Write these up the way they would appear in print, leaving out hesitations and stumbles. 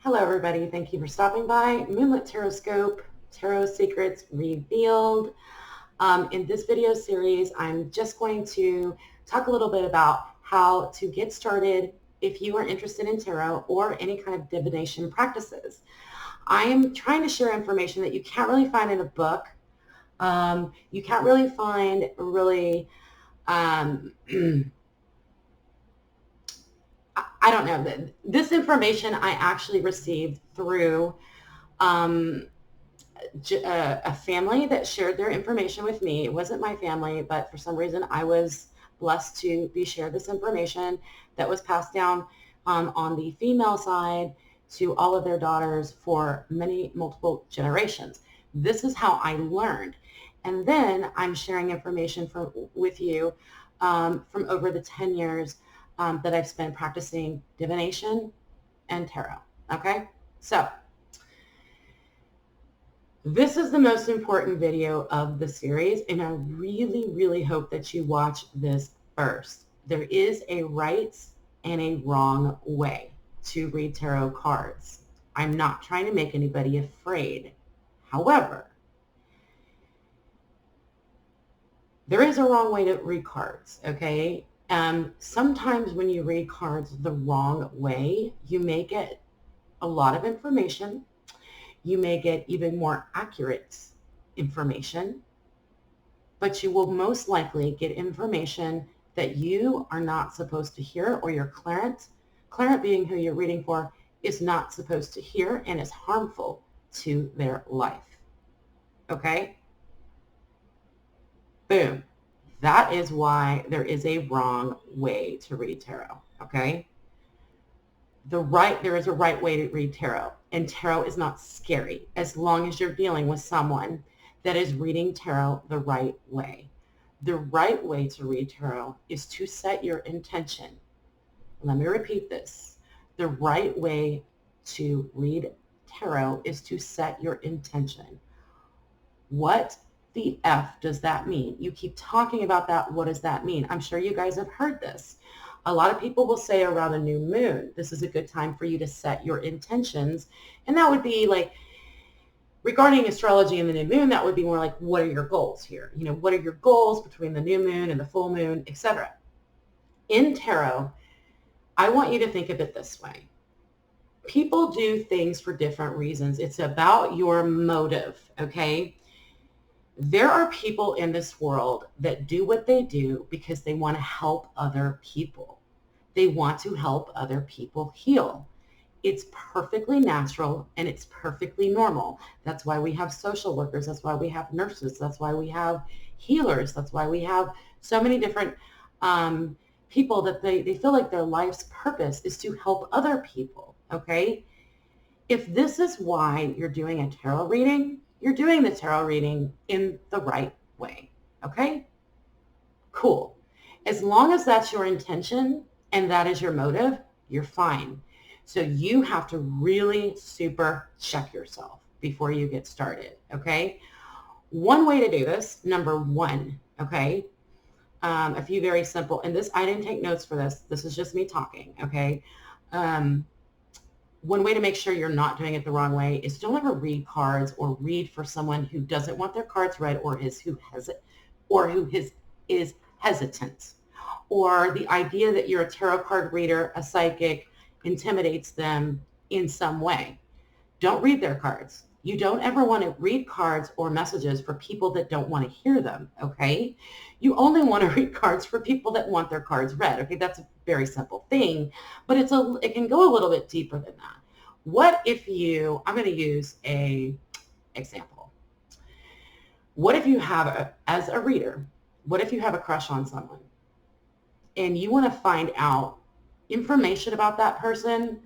Hello, everybody. Thank you for stopping by. Moonlit Taroscope, Tarot Secrets Revealed. In this video series, I'm just going to talk a little bit about how to get started if you are interested in tarot or any kind of divination practices. I am trying to share information that you can't really find in a book. You can't really find I don't know. This information I actually received through a family that shared their information with me. It wasn't my family, but for some reason I was blessed to be shared this information that was passed down on the female side to all of their daughters for multiple generations. This is how I learned. And then I'm sharing information with you from over the 10 years that I've spent practicing divination and tarot. Okay, so this is the most important video of the series, and I really, really hope that you watch this first. There is a right and a wrong way to read tarot cards. I'm not trying to make anybody afraid. However, there is a wrong way to read cards, okay? Sometimes when you read cards the wrong way, you may get a lot of information. You may get even more accurate information, but you will most likely get information that you are not supposed to hear, or your clairant being who you're reading for, is not supposed to hear and is harmful to their life. Okay? Boom. That is why there is a wrong way to read tarot. Okay? There is a right way to read tarot, and tarot is not scary as long as you're dealing with someone that is reading tarot the right way. The right way to read tarot is to set your intention. Let me repeat this. The right way to read tarot is to set your intention. What the F does that mean? You keep talking about that. What does that mean? I'm sure you guys have heard this. A lot of people will say around a new moon, this is a good time for you to set your intentions. And that would be like, regarding astrology and the new moon, that would be more like, what are your goals here? You know, what are your goals between the new moon and the full moon, etc. In tarot, I want you to think of it this way. People do things for different reasons. It's about your motive, okay? There are people in this world that do what they do because they want to help other people. They want to help other people heal. It's perfectly natural and it's perfectly normal. That's why we have social workers. That's why we have nurses. That's why we have healers. That's why we have so many different people that they feel like their life's purpose is to help other people, okay? If this is why you're doing a tarot reading, you're doing the tarot reading in the right way, okay? Cool. As long as that's your intention and that is your motive, you're fine. So you have to really super check yourself before you get started, okay? One way to do this, number one, okay? A few very simple, and this, I didn't take notes for this. This is just me talking, okay? One way to make sure you're not doing it the wrong way is don't ever read cards or read for someone who doesn't want their cards read, or is hesitant, or the idea that you're a tarot card reader, a psychic, intimidates them in some way. Don't read their cards. You don't ever want to read cards or messages for people that don't want to hear them, okay? You only want to read cards for people that want their cards read, okay? That's a very simple thing, but it can go a little bit deeper than that. What if I'm going to use a example. What if you have, as a reader, what if you have a crush on someone and you want to find out information about that person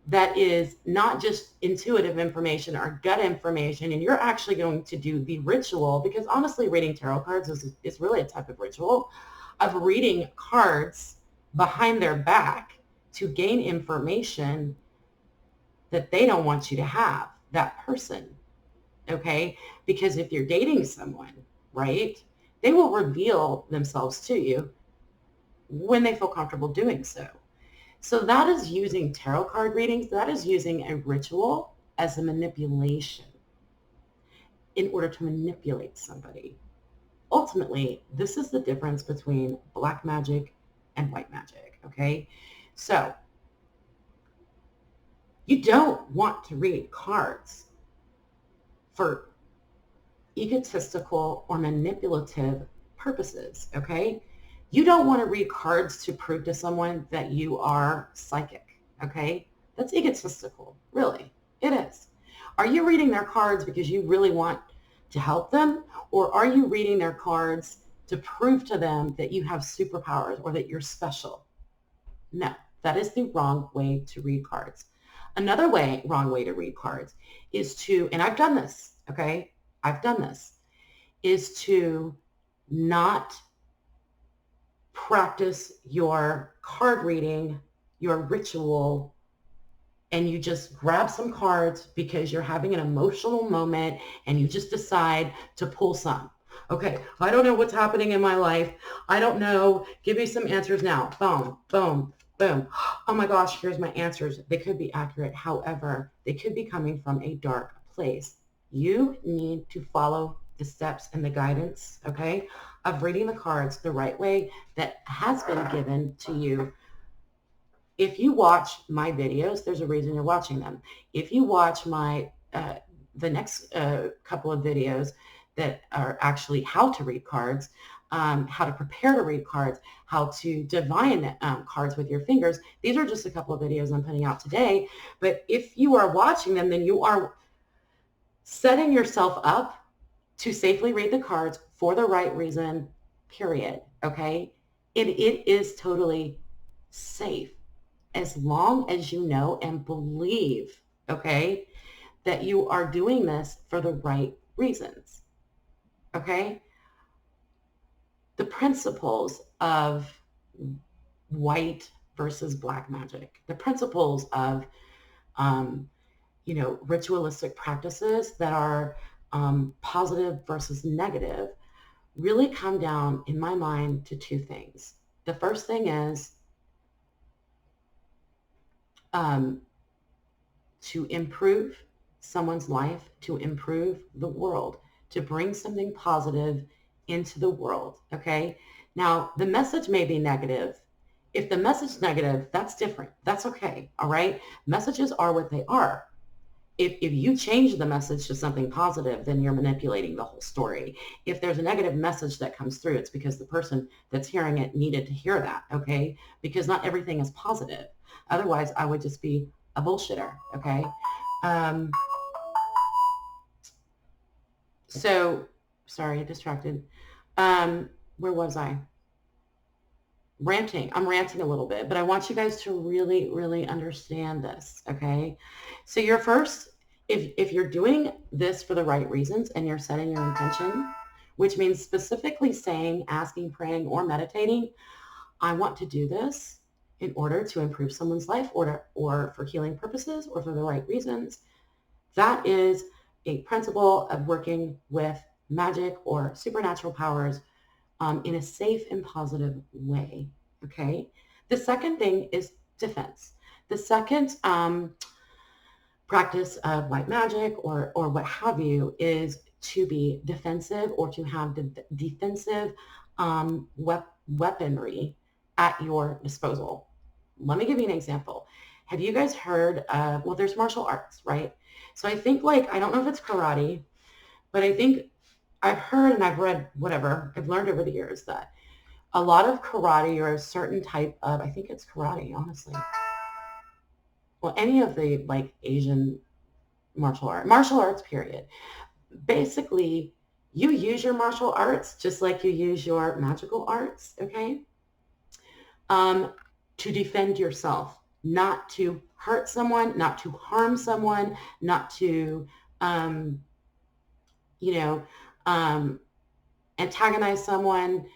that is not just intuitive information or gut information, and you're actually going to do the ritual, because honestly, reading tarot cards is really a type of ritual of reading cards behind their back to gain information that they don't want you to have, that person, okay? Because if you're dating someone, right, they will reveal themselves to you when they feel comfortable doing so. So that is using tarot card readings. That is using a ritual as a manipulation in order to manipulate somebody. Ultimately, this is the difference between black magic and white magic, okay? So you don't want to read cards for egotistical or manipulative purposes, okay? You don't want to read cards to prove to someone that you are psychic, okay? That's egotistical, really. It is. Are you reading their cards because you really want to help them, or are you reading their cards to prove to them that you have superpowers or that you're special? No, that is the wrong way to read cards. Another wrong way to read cards is to, and I've done this, okay? I've done this, is to not practice your card reading, your ritual, and you just grab some cards because you're having an emotional moment and you just decide to pull some. Okay, I don't know what's happening in my life. I don't know. Give me some answers now. Boom, boom, boom. Oh my gosh, here's my answers. They could be accurate. However, they could be coming from a dark place. You need to follow the steps and the guidance, okay, of reading the cards the right way that has been given to you. If you watch my videos, there's a reason you're watching them. If you watch my the next couple of videos that are actually how to read cards, how to prepare to read cards, how to divine cards with your fingers, these are just a couple of videos I'm putting out today. But if you are watching them, then you are setting yourself up to safely read the cards for the right reason, period. Okay? It is totally safe as long as you know and believe, okay, that you are doing this for the right reasons. Okay? The principles of white versus black magic, the principles of, ritualistic practices that are positive versus negative really come down, in my mind, to two things. The first thing is to improve someone's life, to improve the world, to bring something positive into the world, okay? Now, the message may be negative. If the message is negative, that's different. That's okay, all right? Messages are what they are. If you change the message to something positive, then you're manipulating the whole story. If there's a negative message that comes through, it's because the person that's hearing it needed to hear that, okay? Because not everything is positive. Otherwise, I would just be a bullshitter, okay? So, sorry, distracted. Where was I? Ranting. I'm ranting a little bit, but I want you guys to really, really understand this, okay? So you're first, if you're doing this for the right reasons and you're setting your intention, which means specifically saying, asking, praying, or meditating, I want to do this in order to improve someone's life or for healing purposes or for the right reasons. That is a principle of working with magic or supernatural powers in a safe and positive way, okay? The second thing is defense. The second practice of white magic or what have you is to be defensive or to have defensive weaponry at your disposal. Let me give you an example. Have you guys heard of, well, there's martial arts, right? So I think I don't know if it's karate, but I think I've heard and I've read whatever, I've learned over the years that a lot of karate or a certain type of, I think it's karate, honestly. Well, any of the Asian martial arts, period. Basically, you use your martial arts just like you use your magical arts, okay? To defend yourself, not to hurt someone, not to harm someone, not to, antagonize someone,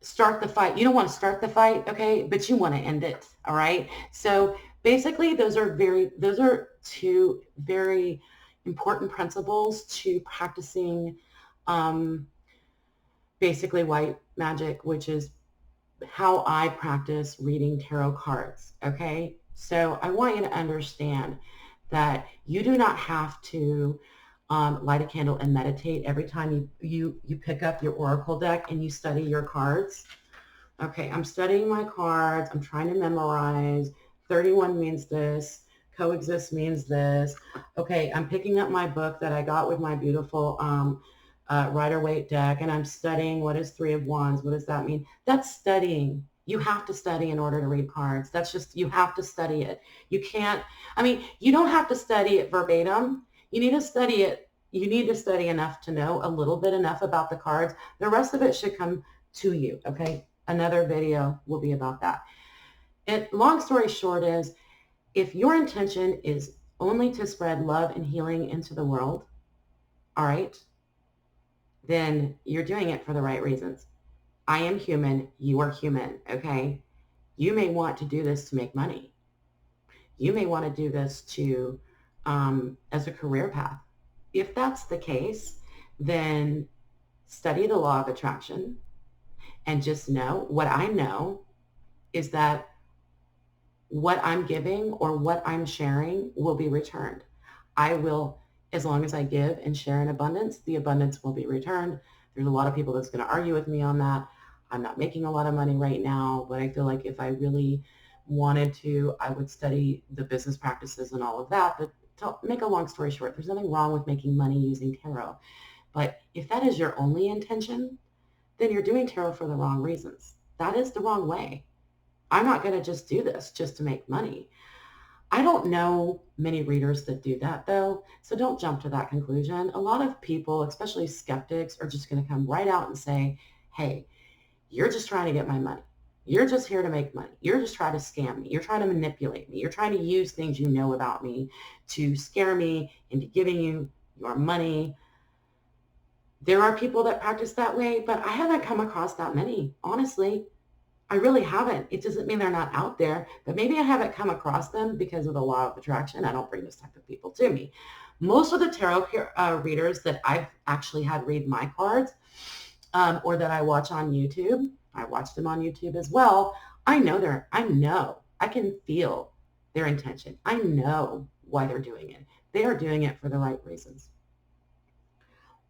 start the fight. You don't want to start the fight, okay? But you want to end it, all right? So basically, those are two very important principles to practicing basically white magic, which is how I practice reading tarot cards, okay? So I want you to understand that you do not have to light a candle and meditate every time you pick up your oracle deck and you study your cards. Okay, I'm studying my cards. I'm trying to memorize. 31 means this. Coexist means this. Okay, I'm picking up my book that I got with my beautiful Rider-Waite deck, and I'm studying what is Three of Wands. What does that mean? That's studying. You have to study in order to read cards. That's just, you have to study it. You can't, I mean, you don't have to study it verbatim. You need to study it. You need to study enough to know a little bit enough about the cards. The rest of it should come to you, okay? Another video will be about that. And long story short is, if your intention is only to spread love and healing into the world, all right, then you're doing it for the right reasons. I am human. You are human, okay? You may want to do this to make money. You may want to do this to as a career path. If that's the case, then study the law of attraction and just know, what I know is that what I'm giving or what I'm sharing will be returned. I will, as long as I give and share in abundance, the abundance will be returned. There's a lot of people that's going to argue with me on that. I'm not making a lot of money right now, but I feel like if I really wanted to, I would study the business practices and all of that. But to make a long story short, there's nothing wrong with making money using tarot. But if that is your only intention, then you're doing tarot for the wrong reasons. That is the wrong way. I'm not going to just do this just to make money. I don't know many readers that do that though, so don't jump to that conclusion. A lot of people, especially skeptics, are just going to come right out and say, hey, you're just trying to get my money. You're just here to make money. You're just trying to scam me. You're trying to manipulate me. You're trying to use things you know about me to scare me into giving you your money. There are people that practice that way, but I haven't come across that many, honestly. I really haven't. It doesn't mean they're not out there, but maybe I haven't come across them because of the law of attraction. I don't bring those type of people to me. Most of the tarot readers that I've actually had read my cards or that I watch on YouTube, I watch them on YouTube as well. I know, I can feel their intention. I know why they're doing it. They are doing it for the right reasons.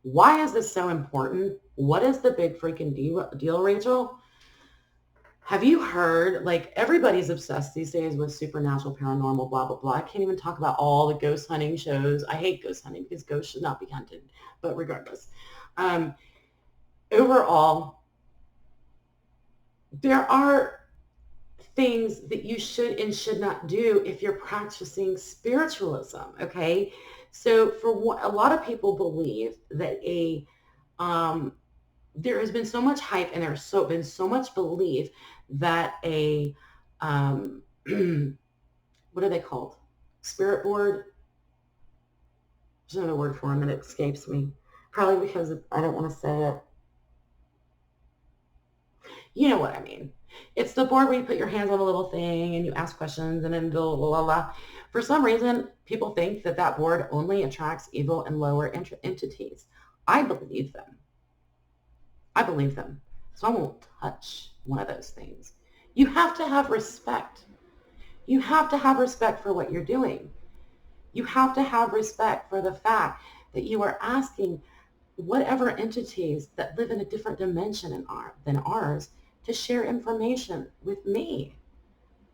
Why is this so important? What is the big freaking deal, Rachel? Have you heard, like, everybody's obsessed these days with supernatural, paranormal, blah, blah, blah. I can't even talk about all the ghost hunting shows. I hate ghost hunting because ghosts should not be hunted. But regardless, overall, there are things that you should and should not do if you're practicing spiritualism, okay? So for a lot of people believe that there has been so much hype and there's been so much belief that what are they called? Spirit board? There's another word for them and it escapes me. Probably because I don't want to say it. You know what I mean. It's the board where you put your hands on a little thing and you ask questions and then blah, blah, blah, blah. For some reason, people think that that board only attracts evil and lower entities. I believe them. I believe them. So I won't touch one of those things. You have to have respect. You have to have respect for what you're doing. You have to have respect for the fact that you are asking whatever entities that live in a different dimension than ours to share information with me.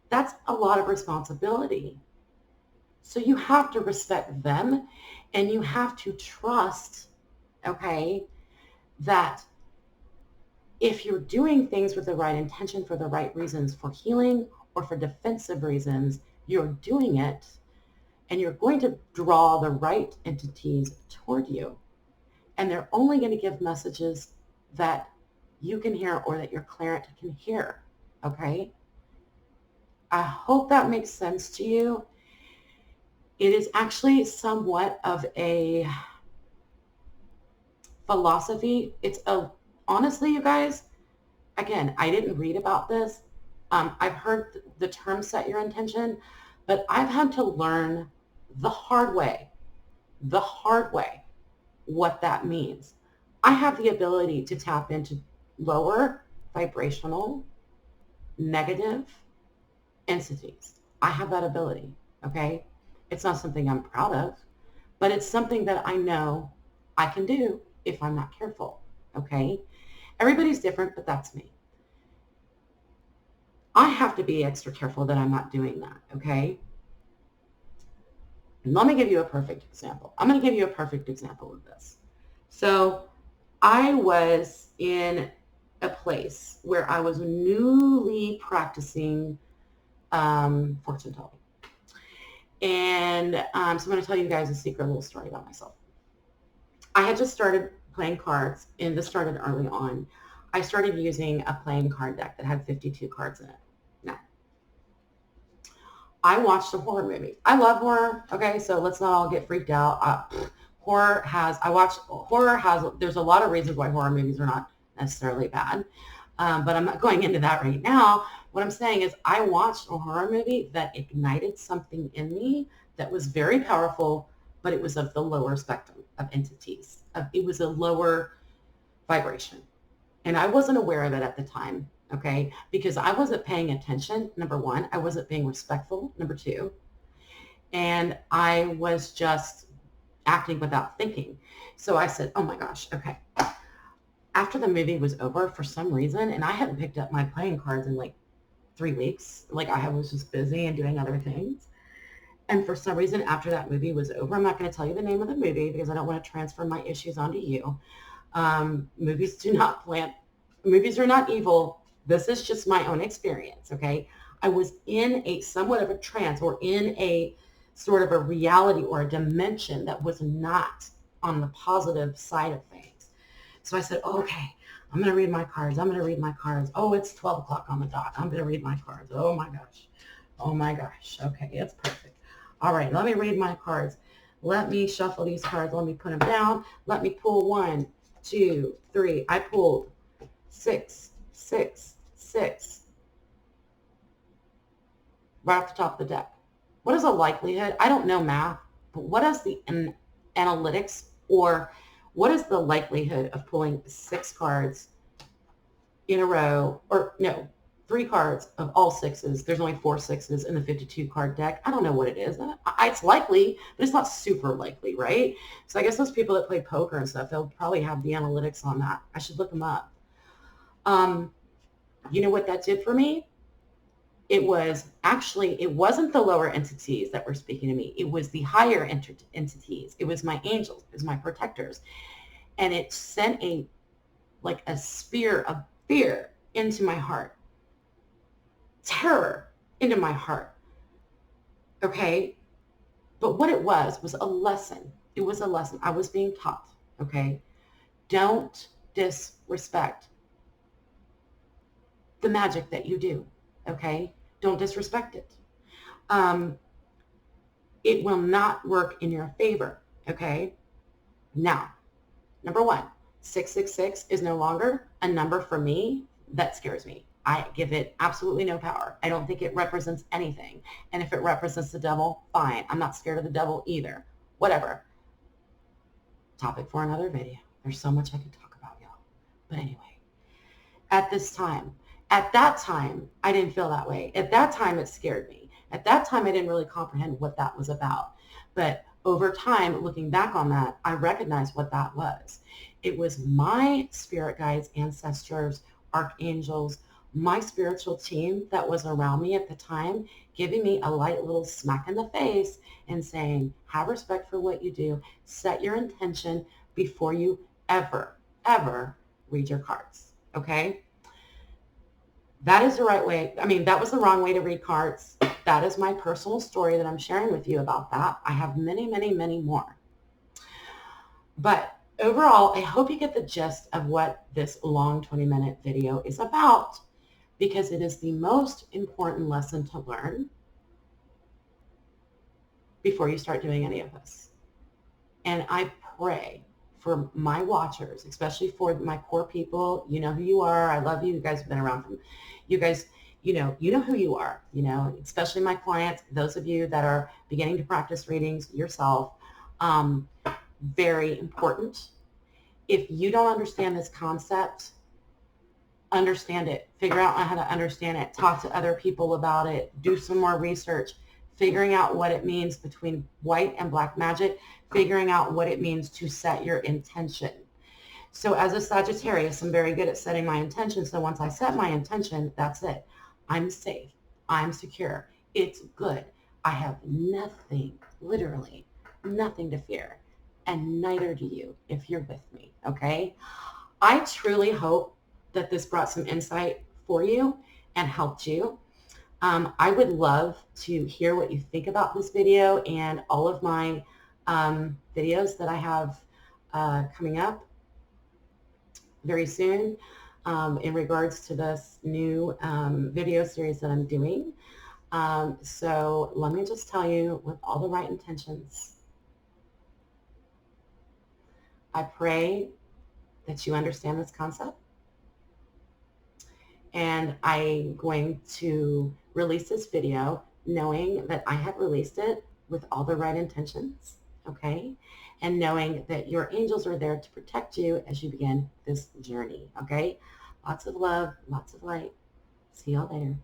That's a lot of responsibility. So you have to respect them and you have to trust, okay, that if you're doing things with the right intention for the right reasons, for healing or for defensive reasons, you're doing it and you're going to draw the right entities toward you. And they're only going to give messages that you can hear or that your clairant can hear, okay? I hope that makes sense to you. It is actually somewhat of a philosophy. Honestly, you guys, again, I didn't read about this. I've heard the term set your intention, but I've had to learn the hard way, what that means. I have the ability to tap into lower vibrational negative entities. I have that ability, okay? It's not something I'm proud of, but it's something that I know I can do if I'm not careful, okay? Everybody's different, but that's me. I have to be extra careful that I'm not doing that, okay? And let me give you a perfect example. I'm going to give you a perfect example of this. So I was in a place where I was newly practicing fortune telling. And so I'm going to tell you guys a secret little story about myself. I had just started playing cards, and this started early on. I started using a playing card deck that had 52 cards in it. Now, I watched a horror movie. I love horror, okay, so let's not all get freaked out. There's a lot of reasons why horror movies are not necessarily bad, but I'm not going into that right now. What I'm saying is I watched a horror movie that ignited something in me that was very powerful, but it was of the lower spectrum of entities. It was a lower vibration. And I wasn't aware of it at the time, okay, because I wasn't paying attention, number one. I wasn't being respectful, number two. And I was just acting without thinking. So I said, oh my gosh, okay. After the movie was over, for some reason, and I hadn't picked up my playing cards in like 3 weeks, like I was just busy and doing other things. And for some reason, after that movie was over, I'm not going to tell you the name of the movie because I don't want to transfer my issues onto you. Movies are not evil. This is just my own experience, okay? I was in a somewhat of a trance, or in a sort of a reality or a dimension that was not on the positive side of things. So I said, oh, okay, I'm going to read my cards. I'm going to read my cards. Oh, it's 12 o'clock on the dot. I'm going to read my cards. Oh my gosh. Oh my gosh. Okay, it's perfect. All right, let me read my cards. Let me shuffle these cards. Let me put them down. Let me pull 1, 2, 3. I pulled 6, 6, 6. Right off the top of the deck. What is the likelihood? I don't know math, but what is the analytics, or what is the likelihood of pulling 6 cards in a row, or no, 3 cards of all 6s? There's only 4 6s in the 52 card deck. I don't know what it is. It's likely, but it's not super likely, right? So I guess those people that play poker and stuff, they'll probably have the analytics on that. I should look them up. You know what that did for me? It wasn't the lower entities that were speaking to me. It was the higher entities. It was my angels. It was my protectors. And it sent a spear of fear into my heart. Terror into my heart. Okay? But what it was a lesson. It was a lesson. I was being taught. Okay? Don't disrespect the magic that you do. Okay? Don't disrespect it. It will not work in your favor. Okay? Now, number 1, 666 is no longer a number for me that scares me. I give it absolutely no power. I don't think it represents anything. And if it represents the devil, fine. I'm not scared of the devil either. Whatever. Topic for another video. There's so much I could talk about, y'all. But anyway, at that time, I didn't feel that way. At that time, it scared me. At that time, I didn't really comprehend what that was about. But over time, looking back on that, I recognized what that was. It was my spirit guides, ancestors, archangels, my spiritual team that was around me at the time, giving me a light little smack in the face and saying, have respect for what you do. Set your intention before you ever read your cards. Okay? That is the right way. I mean, that was the wrong way to read cards. That is my personal story that I'm sharing with you about that. I have many, many, many more. But overall, I hope you get the gist of what this long 20-minute video is about, because it is the most important lesson to learn before you start doing any of this. And I pray for my watchers, especially for my core people. You know who you are. I love you. You guys have been around from, you guys, you know who you are, especially my clients, those of you that are beginning to practice readings yourself. Very important. If you don't understand this concept, understand it, figure out how to understand it, talk to other people about it, do some more research, figuring out what it means between white and black magic, figuring out what it means to set your intention. So as a Sagittarius, I'm very good at setting my intention. So once I set my intention, that's it. I'm safe. I'm secure. It's good. I have nothing, literally nothing to fear. And neither do you if you're with me, okay? I truly hope that this brought some insight for you and helped you. I would love to hear what you think about this video and all of my videos that I have coming up very soon in regards to this new video series that I'm doing. So let me just tell you, with all the right intentions, I pray that you understand this concept. And I'm going to release this video knowing that I have released it with all the right intentions, okay? And knowing that your angels are there to protect you as you begin this journey, okay? Lots of love, lots of light. See y'all later.